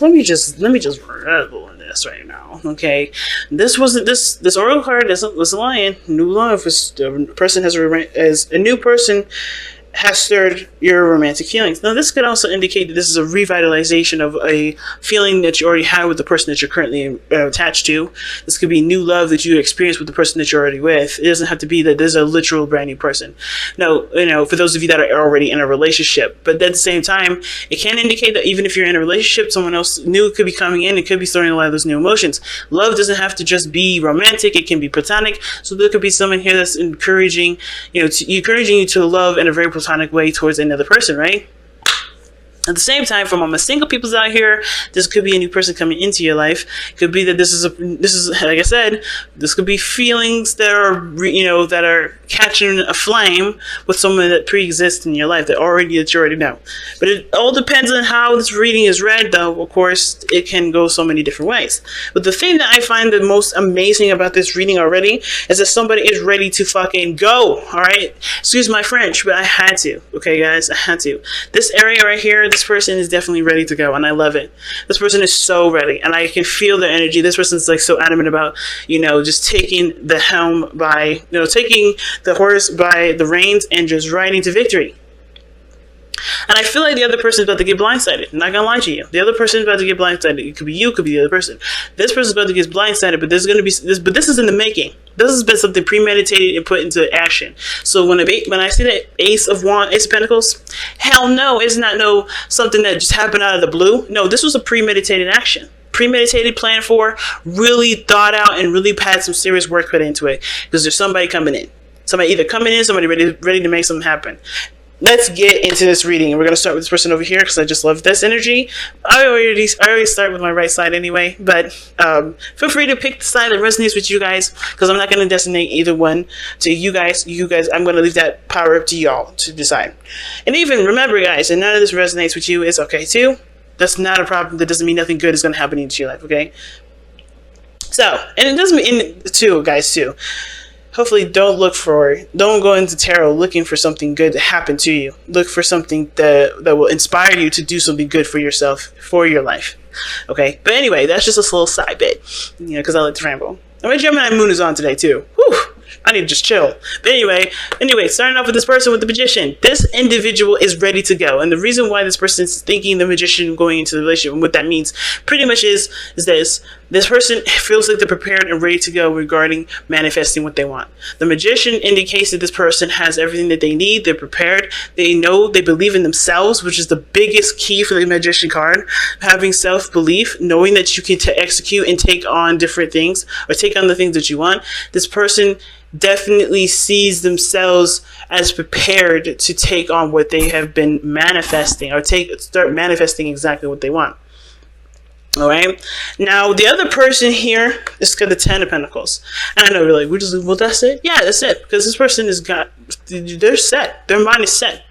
let me just revel in this right now. Okay, this wasn't this oracle card. This was a lion. New love is the person has a new person has stirred your romantic feelings. Now, this could also indicate that this is a revitalization of a feeling that you already had with the person that you're currently attached to. This could be new love that you experience with the person that you're already with. It doesn't have to be that there's a literal brand new person. No, for those of you that are already in a relationship, but at the same time, it can indicate that even if you're in a relationship, someone else new could be coming in and could be starting a lot of those new emotions. Love doesn't have to just be romantic. It can be platonic. So there could be someone here that's encouraging, encouraging you to love in a very platonic way towards another person, right? At the same time, for all my single peoples out here, this could be a new person coming into your life. It could be that this is like I said, this could be feelings that are that are catching a flame with someone that pre-exists in your life that you already know. But it all depends on how this reading is read, though. Of course, it can go so many different ways. But the thing that I find the most amazing about this reading already is that somebody is ready to fucking go. All right, excuse my French, but I had to. Okay, guys, I had to. This area right here. This person is definitely ready to go, and I love it. This person is so ready, and I can feel their energy. This person's like so adamant about, just taking the helm by, taking the horse by the reins and just riding to victory. And I feel like the other person is about to get blindsided. I'm not gonna lie to you. The other person is about to get blindsided. It could be you, it could be the other person. This person is about to get blindsided, but there's gonna be this. But this is in the making. This has been something premeditated and put into action. So when I see that Ace of Pentacles, hell no, it's not something that just happened out of the blue. No, this was a premeditated action. Premeditated, planned for, really thought out, and really had some serious work put into it. Because there's somebody coming in. Somebody either coming in, somebody ready to make something happen. Let's get into this reading, and we're going to start with this person over here because I just love this energy. I always start with my right side anyway, but feel free to pick the side that resonates with you guys because I'm not going to designate either one to you guys. I'm going to leave that power up to y'all to decide. And even remember, guys, if none of this resonates with you, it's okay too. That's not a problem. That doesn't mean nothing good is going to happen into your life, okay? So, and it doesn't mean too. Hopefully don't go into tarot looking for something good to happen to you. Look for something that will inspire you to do something good for yourself, for your life. Okay? But anyway, that's just a little side bit, because I like to ramble. And my Gemini moon is on today too. Whew! I need to just chill. But anyway, starting off with this person with the Magician. This individual is ready to go. And the reason why this person is thinking the Magician going into the relationship and what that means pretty much is this person feels like they're prepared and ready to go regarding manifesting what they want. The Magician indicates that this person has everything that they need. They're prepared. They know, they believe in themselves, which is the biggest key for the Magician card. Having self-belief, knowing that you can execute and take on different things or take on the things that you want. This person definitely sees themselves as prepared to take on what they have been manifesting or start manifesting exactly what they want. All right. Now, the other person here is got the 10 of Pentacles. And I know you're like, well, that's it? Yeah, that's it. Because this person they're set. Their mind is set.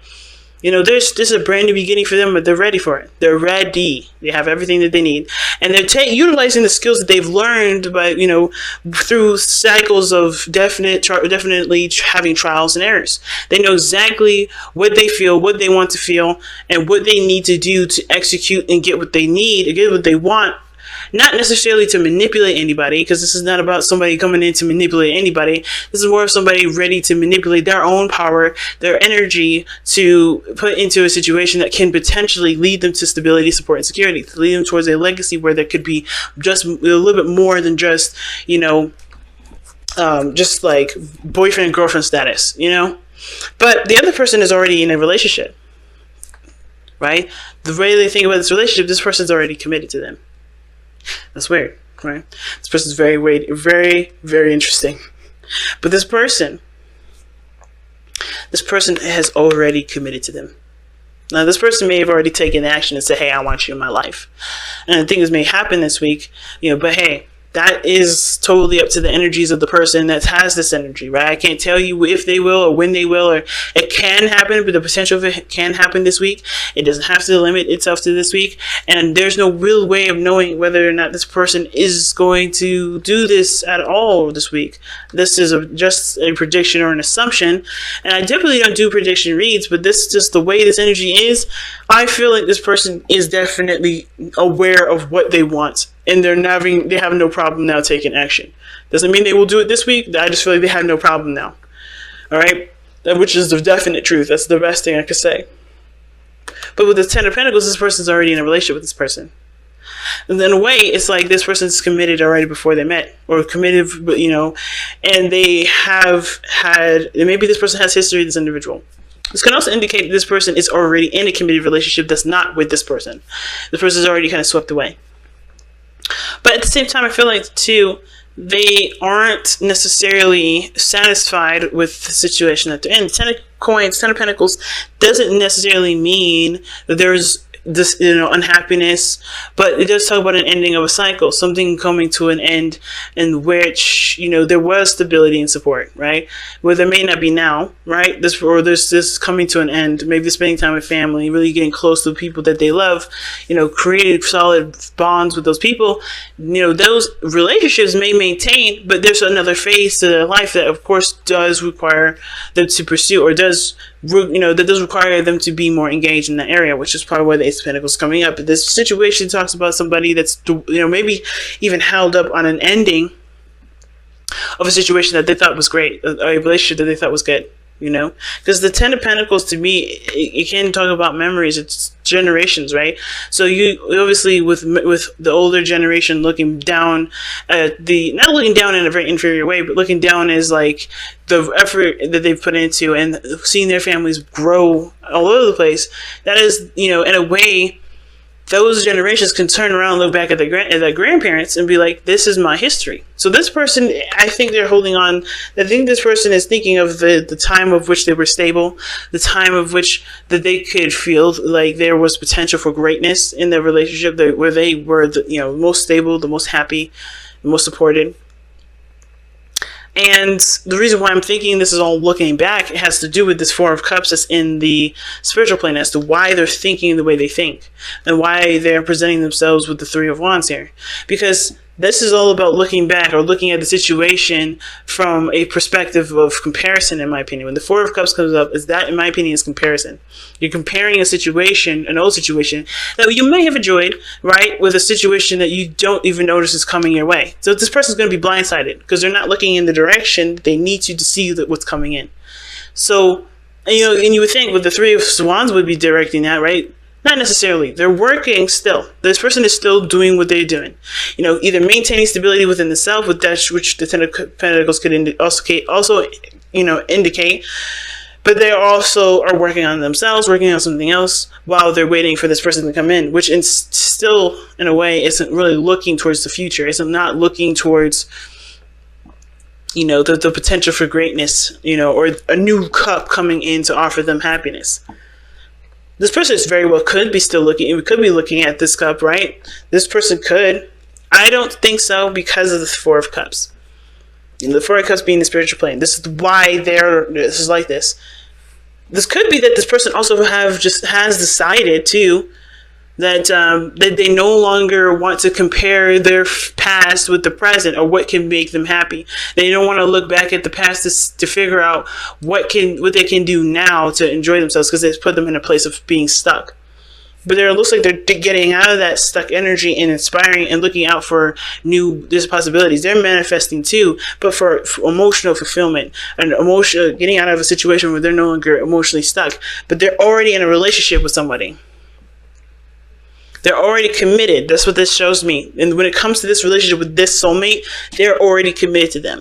This is a brand new beginning for them, but they're ready for it. They're ready. They have everything that they need. And they're utilizing the skills that they've learned by, through cycles of definitely having trials and errors. They know exactly what they feel, what they want to feel, and what they need to do to execute and get what they need, and get what they want. Not necessarily to manipulate anybody, because this is not about somebody coming in to manipulate anybody. This is more of somebody ready to manipulate their own power, their energy, to put into a situation that can potentially lead them to stability, support, and security, to lead them towards a legacy where there could be just a little bit more than just, just like boyfriend, girlfriend status, But the other person is already in a relationship, right? The way they think about this relationship, this person's already committed to them. That's weird, right? This person's very, very, very interesting. But this person has already committed to them. Now, this person may have already taken action and said, hey, I want you in my life. And I think this may happen this week, but hey, that is totally up to the energies of the person that has this energy, right? I can't tell you if they will or when they will, or it can happen, but the potential of it can happen this week. It doesn't have to limit itself to this week, and there's no real way of knowing whether or not this person is going to do this at all this week. This is just a prediction or an assumption, and I definitely don't do prediction reads, but this is just the way this energy is. I feel like this person is definitely aware of what they want, and they have no problem now taking action. Doesn't mean they will do it this week. I just feel like they have no problem now. All right, which is the definite truth. That's the best thing I could say. But with the Ten of Pentacles, this person's already in a relationship with this person. And in a way, it's like this person's committed already before they met, or committed, and they have had, maybe this person has history with this individual. This can also indicate that this person is already in a committed relationship that's not with this person. This person is already kind of swept away. But at the same time, I feel like, too, they aren't necessarily satisfied with the situation that they're in. Ten of Coins, Ten of Pentacles doesn't necessarily mean that there's this, unhappiness, but it does talk about an ending of a cycle, something coming to an end in which, there was stability and support, right? Where there may not be now, right? There's this coming to an end, maybe spending time with family, really getting close to the people that they love, creating solid bonds with those people. Those relationships may maintain, but there's another phase to their life that, of course, does require them to pursue, or that does require them to be more engaged in that area, which is probably why the Ace of Pentacles coming up. But this situation talks about somebody that's, maybe even held up on an ending of a situation that they thought was great, a relationship that they thought was good, because the Ten of Pentacles, to me, it can talk about memories. It's generations, right? So you obviously, with the older generation looking down at not looking down in a very inferior way, but looking down as like the effort that they've put into and seeing their families grow all over the place. That is, in a way, those generations can turn around and look back at their grandparents and be like, this is my history. So this person, I think they're holding on. I think this person is thinking of the time of which they were stable, the time of which that they could feel like there was potential for greatness in their relationship, where they were the most stable, the most happy, the most supported. And the reason why I'm thinking this is all looking back, it has to do with this Four of Cups that's in the spiritual plane, as to why they're thinking the way they think and why they're presenting themselves with the Three of Wands here. Because this is all about looking back, or looking at the situation from a perspective of comparison, in my opinion. When the Four of Cups comes up, in my opinion, is comparison. You're comparing a situation, an old situation, that you may have enjoyed, right, with a situation that you don't even notice is coming your way. So this person's going to be blindsided because they're not looking in the direction they need to see what's coming in. So, and you would think with the Three of Wands would be directing that, right? Not necessarily. They're working still. This person is still doing what they're doing. Either maintaining stability within the self, with that which the Ten of Pentacles could also indicate. But they also are working on themselves, working on something else, while they're waiting for this person to come in, which still, in a way, isn't really looking towards the future. It's not looking towards, the potential for greatness, or a new cup coming in to offer them happiness. This person is very well could be looking at this cup, right? This person could. I don't think so, because of the Four of Cups. The Four of Cups being the spiritual plane. This is why this is like this. This could be that this person also has decided too that they no longer want to compare their past with the present, or what can make them happy. They don't want to look back at the past to figure out what they can do now to enjoy themselves, because it's put them in a place of being stuck. But it looks like they're getting out of that stuck energy and inspiring and looking out for there's possibilities. They're manifesting too, but for emotional fulfillment and getting out of a situation where they're no longer emotionally stuck, but they're already in a relationship with somebody. They're already committed. That's what this shows me. And when it comes to this relationship with this soulmate, they're already committed to them.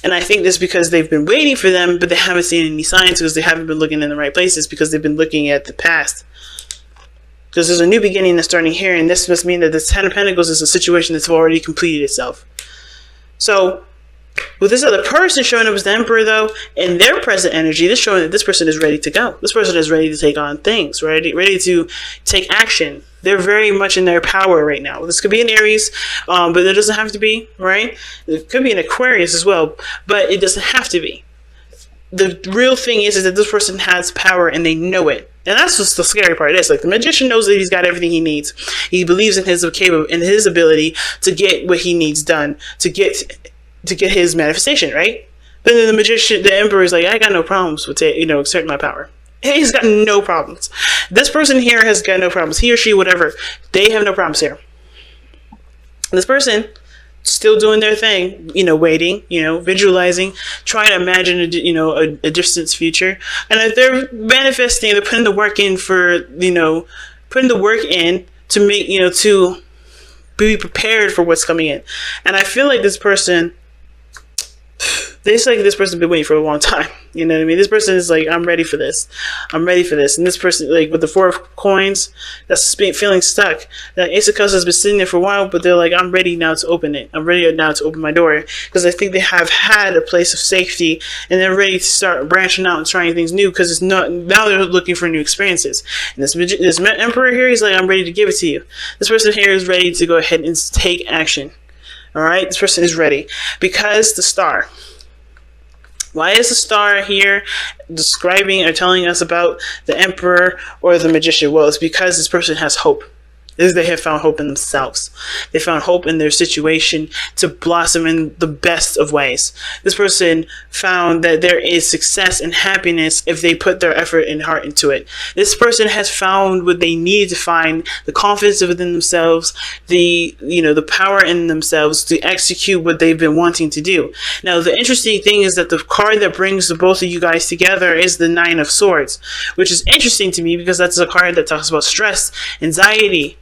And I think this is because they've been waiting for them, but they haven't seen any signs, because they haven't been looking in the right places, because they've been looking at the past. Because there's a new beginning that's starting here, and this must mean that the Ten of Pentacles is a situation that's already completed itself. So, with this other person showing up as the Emperor, though, and their present energy, this showing that this person is ready to go. This person is ready to take on things, ready to take action. They're very much in their power right now. This could be an Aries, but it doesn't have to be, right? It could be an Aquarius as well, but it doesn't have to be. The real thing is that this person has power and they know it. And that's just the scary part. It's like the magician knows that he's got everything he needs. He believes in his ability to get what he needs done, to get his manifestation, right? But then the emperor is like, I got no problems with it, exerting my power. He's got no problems. This person here has got no problems. He or she, whatever, they have no problems here. This person still doing their thing, waiting, visualizing, trying to imagine a distant future. And if they're manifesting, they're putting the work in to make, to be prepared for what's coming in. And I feel like this person, this person's been waiting for a long time. You know what I mean? This person is like, I'm ready for this. I'm ready for this. And this person, like with the 4 of coins, that's feeling stuck. That Ace of Cups has been sitting there for a while, but they're like, I'm ready now to open it. I'm ready now to open my door. Because I think they have had a place of safety and they're ready to start branching out and trying things new because it's not, now they're looking for new experiences. And this emperor here, he's like, I'm ready to give it to you. This person here is ready to go ahead and take action. All right? This person is ready because the star. Why is the star here describing or telling us about the emperor or the magician? Well, it's because this person has hope. They have found hope in themselves. They found hope in their situation to blossom in the best of ways. This person found that there is success and happiness if they put their effort and heart into it. This person has found what they need to find, the confidence within themselves, the power in themselves to execute what they've been wanting to do. Now, the interesting thing is that the card that brings the both of you guys together is the 9 of Swords, which is interesting to me because that's a card that talks about stress, anxiety,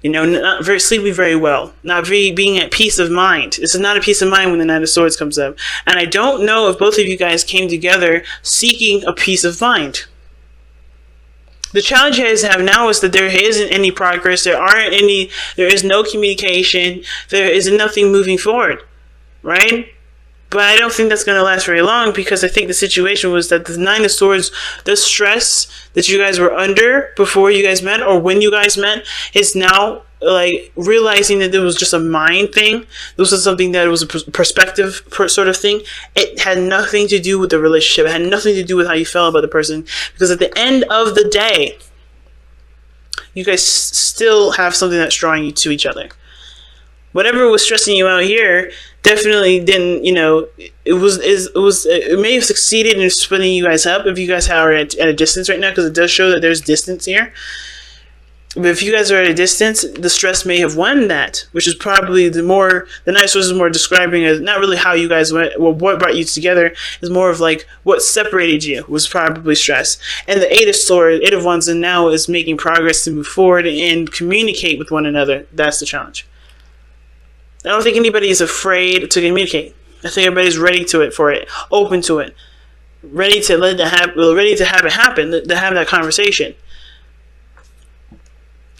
not sleeping very well, not being at peace of mind. This is not a peace of mind when the 9 of Swords comes up. And I don't know if both of you guys came together seeking a peace of mind. The challenge you guys have now is that there isn't any progress. There is no communication. There is nothing moving forward, right? But I don't think that's going to last very long because I think the situation was that the 9 of Swords, the stress that you guys were under before you guys met or when you guys met is now like realizing that it was just a mind thing. This was something that was a perspective sort of thing. It had nothing to do with the relationship. It had nothing to do with how you felt about the person because at the end of the day, you guys still have something that's drawing you to each other. Whatever was stressing you out here definitely didn't, it may have succeeded in splitting you guys up if you guys are at a distance right now, because it does show that there's distance here. But if you guys are at a distance, the stress may have won that, which is probably the 9 of Swords is more describing as not really how you guys went, well, what brought you together, is more of like what separated you was probably stress. And the 8 of Swords, 8 of Wands, and now is making progress to move forward and communicate with one another. That's the challenge. I don't think anybody is afraid to communicate. I think everybody's ready for it, open to it, ready to let it happen, ready to have it happen, to have that conversation.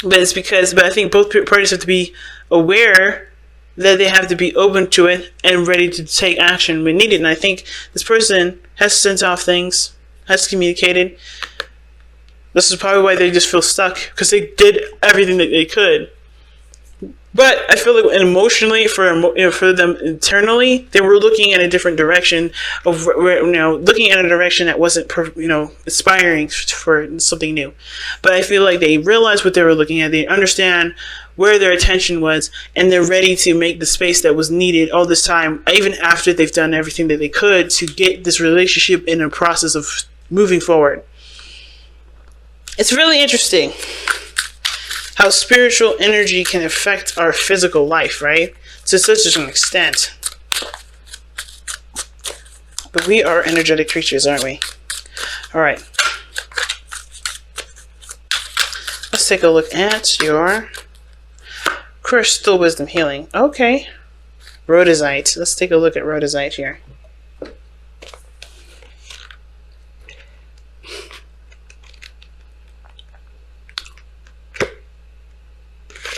But I think both parties have to be aware that they have to be open to it and ready to take action when needed. And I think this person has sent off things, has communicated. This is probably why they just feel stuck, because they did everything that they could. But I feel like emotionally, for them internally, they were looking in a different direction looking in a direction that wasn't, inspiring for something new. But I feel like they realized what they were looking at. They understand where their attention was, and they're ready to make the space that was needed all this time, even after they've done everything that they could to get this relationship in a process of moving forward. It's really interesting how spiritual energy can affect our physical life, right? To such an extent. But we are energetic creatures, aren't we? Alright. Let's take a look at your Crystal Wisdom Healing. Okay. Rhodesite. Let's take a look at Rhodesite here.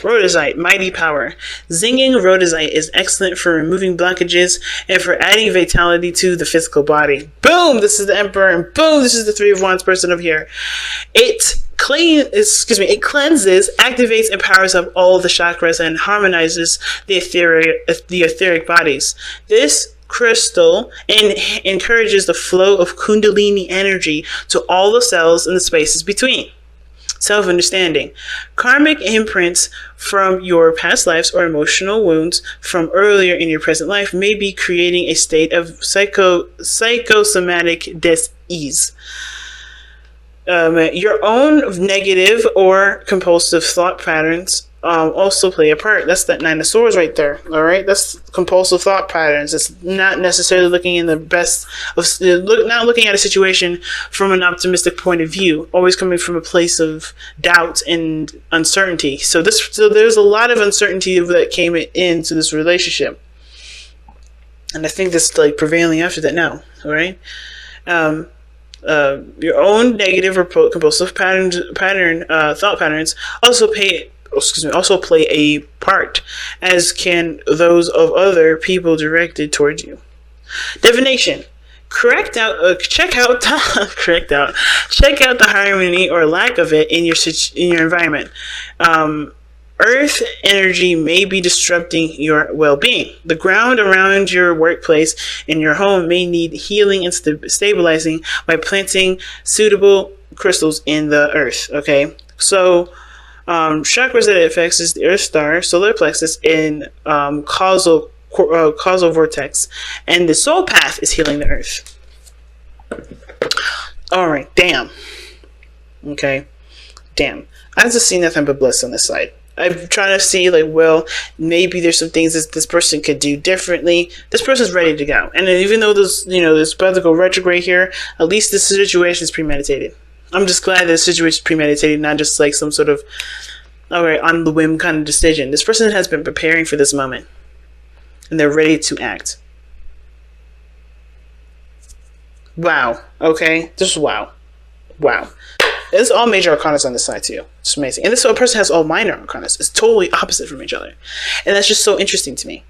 Rhodesite, mighty power. Zinging rhodesite is excellent for removing blockages and for adding vitality to the physical body. Boom! This is the Emperor, and boom! This is the 3 of Wands person over here. It it cleanses, activates, and powers up all the chakras and harmonizes the etheric bodies. This crystal encourages the flow of Kundalini energy to all the cells and the spaces between. Self-understanding. Karmic imprints from your past lives or emotional wounds from earlier in your present life may be creating a state of psychosomatic dis-ease. Your own negative or compulsive thought patterns also play a part. That's that Nine of Swords right there. All right, that's compulsive thought patterns. It's not necessarily looking in the best of not looking at a situation from an optimistic point of view. Always coming from a place of doubt and uncertainty. So there's a lot of uncertainty that came into this relationship, and I think that's like prevailing after that now. All right. Your own negative or compulsive thought patterns also play a part, as can those of other people directed towards you. Divination. Check out the harmony or lack of it in your environment. Earth energy may be disrupting your well-being. The ground around your workplace and your home may need healing and stabilizing by planting suitable crystals in the earth. Okay, so chakras that it affects is the earth star, solar plexus, and causal vortex, and the soul path is healing the earth. All right, damn. Okay, damn. I just see nothing but bliss on this side. I'm trying to see, like, well, maybe there's some things that this person could do differently. This person's ready to go. And even though this about to go retrograde here, at least this situation is premeditated. I'm just glad this situation is premeditated, not just like some sort of, alright, on the whim kind of decision. This person has been preparing for this moment. And they're ready to act. Wow. Okay? Just wow. Wow. It's all major arcanas on this side too. It's amazing. And this person has all minor arcanas. It's totally opposite from each other. And that's just so interesting to me.